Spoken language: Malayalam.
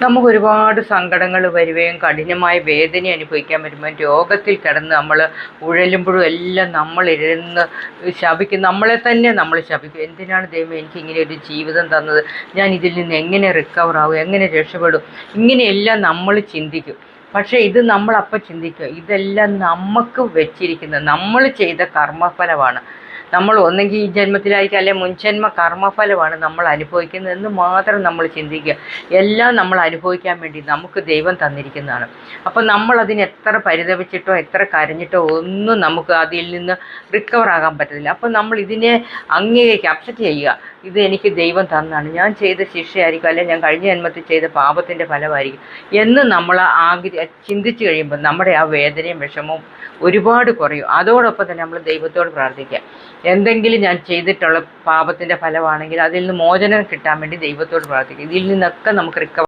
നമുക്കൊരുപാട് സങ്കടങ്ങൾ വരികയും കഠിനമായ വേദന അനുഭവിക്കാൻ വരുമ്പോൾ രോഗത്തിൽ കിടന്ന് നമ്മൾ ഉഴലുമ്പോഴും എല്ലാം നമ്മളിരുന്ന് ശപിക്കും, നമ്മളെ തന്നെ നമ്മൾ ശപിക്കും. എന്തിനാണ് ദൈവം എനിക്ക് ഇങ്ങനെ ഒരു ജീവിതം തന്നത്, ഞാൻ ഇതിൽ നിന്ന് എങ്ങനെ റിക്കവർ ആകും, എങ്ങനെ രക്ഷപ്പെടും, ഇങ്ങനെയെല്ലാം നമ്മൾ ചിന്തിക്കും. പക്ഷേ ഇത് നമ്മളപ്പം ചിന്തിക്കുക, ഇതെല്ലാം നമുക്ക് വെച്ചിരിക്കുന്നത് നമ്മൾ ചെയ്ത കർമ്മഫലമാണ്. നമ്മൾ ഒന്നെങ്കിൽ ഈ ജന്മത്തിലായിരിക്കും, അല്ലെങ്കിൽ മുൻജന്മ കർമ്മഫലമാണ് നമ്മൾ അനുഭവിക്കുന്നതെന്ന് മാത്രം നമ്മൾ ചിന്തിക്കുക. എല്ലാം നമ്മൾ അനുഭവിക്കാൻ വേണ്ടി നമുക്ക് ദൈവം തന്നിരിക്കുന്നതാണ്. അപ്പോൾ നമ്മളതിന് എത്ര പരിതപിച്ചിട്ടോ എത്ര കരഞ്ഞിട്ടോ ഒന്നും നമുക്ക് അതിൽ നിന്ന് റിക്കവർ ആകാൻ പറ്റത്തില്ല. അപ്പോൾ നമ്മൾ ഇതിനെ അംഗീകരിക്കുക, അക്സെപ്റ്റ് ചെയ്യുക. ഇത് എനിക്ക് ദൈവം തന്നാണ്, ഞാൻ ചെയ്ത ശിക്ഷയായിരിക്കും, അല്ലെങ്കിൽ ഞാൻ കഴിഞ്ഞ ജന്മത്തിൽ ചെയ്ത പാപത്തിൻ്റെ ഫലമായിരിക്കും എന്ന് നമ്മൾ ചിന്തിച്ച് കഴിയുമ്പോൾ നമ്മുടെ ആ വേദനയും വിഷമവും ഒരുപാട് കുറയും. അതോടൊപ്പം തന്നെ നമ്മൾ ദൈവത്തോട് പ്രാർത്ഥിക്കുക, എന്തെങ്കിലും ഞാൻ ചെയ്തിട്ടുള്ള പാപത്തിൻ്റെ ഫലമാണെങ്കിൽ അതിൽ നിന്ന് മോചനം കിട്ടാൻ വേണ്ടി ദൈവത്തോട് പ്രാർത്ഥിക്കുക. ഇതിൽ നിന്നൊക്കെ നമുക്ക് റിക്കവർ